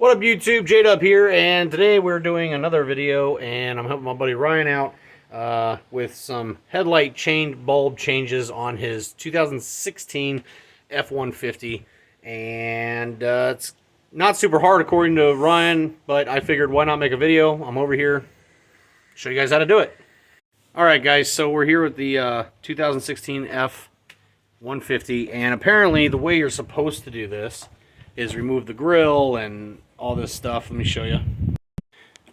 What up YouTube, J-Dub here, and today we're doing another video, and I'm helping my buddy Ryan out with some headlight bulb changes on his 2016 F-150, and it's not super hard according to Ryan, but I figured why not make a video. I'm over here, show you guys how to do it. Alright guys, so we're here with the 2016 F-150, and apparently the way you're supposed to do this is remove the grill and all this stuff. Let me show you.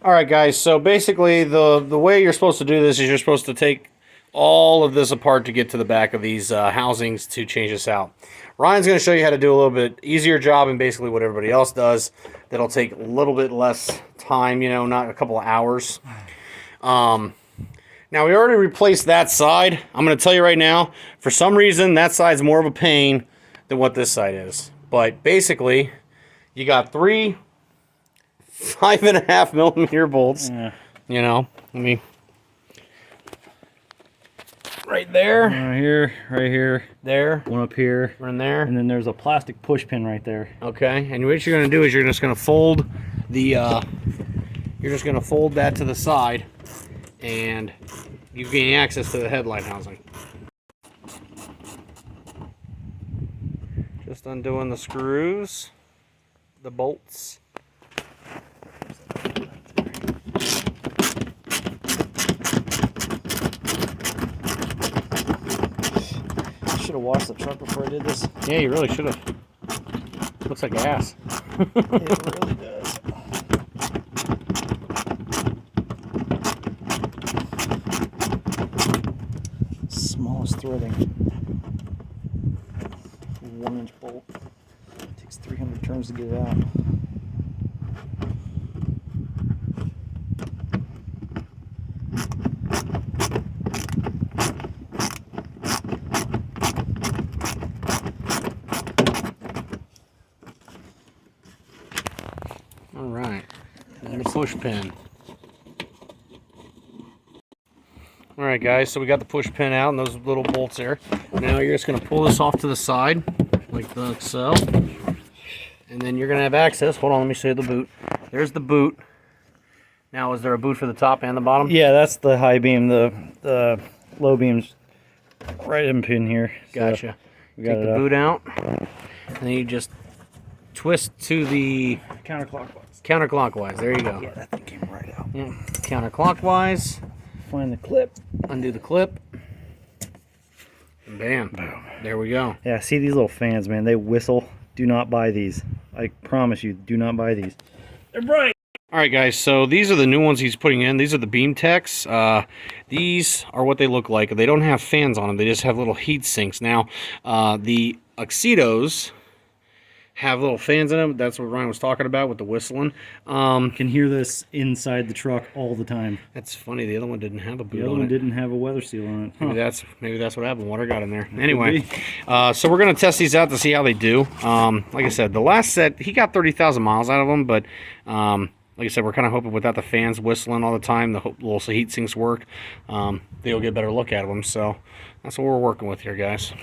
Alright guys, so basically the way you're supposed to do this is you're supposed to take all of this apart to get to the back of these housings to change this out. Ryan's going to show you how to do a little bit easier job and basically what everybody else does. That'll take a little bit less time, you know, not a couple of hours. Now we already replaced that side. I'm going to tell you right now, for some reason that side's more of a pain than what this side is. But basically, you got three 5.5 millimeter bolts. Yeah. You know, let me. Right there. Right here. There. One up here. One there. And then there's a plastic push pin right there. Okay. And what you're going to do is you're just going to fold the. You're just going to fold that to the side, and you gain access to the headlight housing. Just undoing the screws, the bolts. I should have washed the truck before I did this. Yeah, you really should have. Looks like ass. It really does. Smallest threading. 1-inch bolt. It takes 300 turns to get it out. All right, and the push pin. All right, guys, so we got the push pin out and those little bolts there. Now you're just going to pull this off to the side, like so. And then you're going to have access. Hold on, let me show you the boot. There's the boot. Now, is there a boot for the top and the bottom? Yeah, that's the high beam. The low beam's right in pin here. Gotcha. We got Take the boot out, and then you just twist to the counterclockwise. Counterclockwise. There you go. Yeah, that thing came right out. Yeah. Counterclockwise. Find the clip. Undo the clip. And bam. Boom. There we go. Yeah, see these little fans, man. They whistle. Do not buy these. I promise you, do not buy these. They're bright. All right, guys. So these are the new ones he's putting in. These are the Beam Techs. These are what they look like. They don't have fans on them. They just have little heat sinks. Now, the Oxidos have little fans in them. That's what Ryan was talking about with the whistling. Can hear this inside the truck all the time. That's funny. The other one didn't have a boot The other on one it. didn't have a weather seal on it. Huh. Maybe that's what happened. Water got in there. Anyway, so we're gonna test these out to see how they do. Like I said, the last set he got 30,000 miles out of them, but like I said, we're kind of hoping without the fans whistling all the time, the little heat sinks work. They'll get a better look at them. So that's what we're working with here, guys.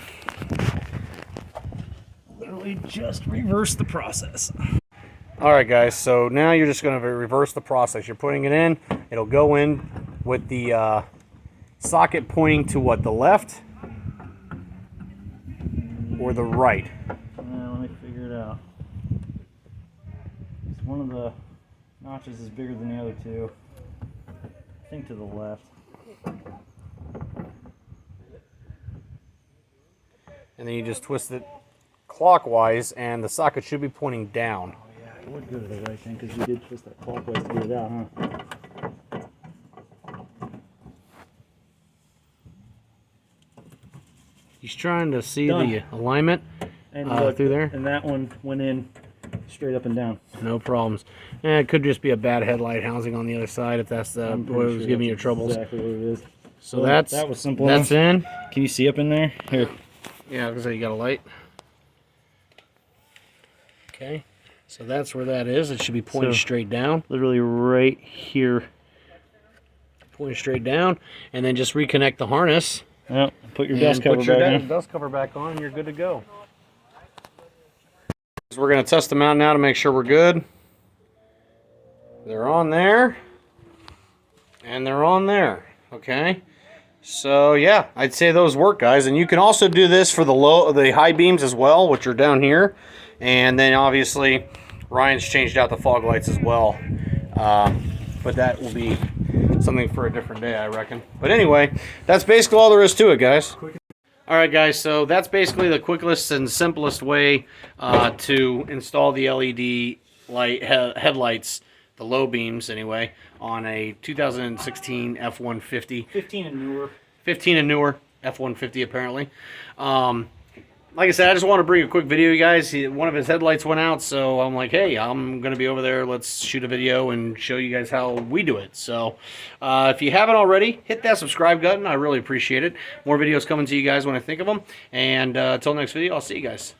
Literally just reverse the process. All right, guys. So now you're just going to reverse the process. You're putting it in. It'll go in with the socket pointing to what, the left or the right? Let me figure it out. It's one of the notches is bigger than the other two. I think to the left. And then you just twist it clockwise, and the socket should be pointing down. Oh yeah, it would go to the right thing because you did twist that clockwise to get it out, huh? He's trying to see the alignment through there. And that one went in straight up and down. No problems. And it could just be a bad headlight housing on the other side if that's what was giving you troubles. Exactly what it is. So well, that was simple. That's in. Can you see up in there? Here. Yeah, because you got a light. Okay, so that's where that is. It should be pointing straight down. Literally right here. Pointing straight down, and then just reconnect the harness. Yep. Put your dust cover back on. Dust cover back on, and you're good to go. So we're going to test them out now to make sure we're good. They're on there, and they're on there. Okay. So yeah, I'd say those work, guys. And you can also do this for the high beams as well, which are down here. And then obviously Ryan's changed out the fog lights as well. But that will be something for a different day, I reckon. But anyway, that's basically all there is to it, guys. Alright guys, so that's basically the quickest and simplest way to install the LED headlights, the low beams anyway, on a 2016 F-150. 15 and newer. 15 and newer F-150 apparently. Like I said, I just want to bring a quick video, you guys. One of his headlights went out, so I'm like, hey, I'm going to be over there. Let's shoot a video and show you guys how we do it. So if you haven't already, hit that subscribe button. I really appreciate it. More videos coming to you guys when I think of them. And until next video, I'll see you guys.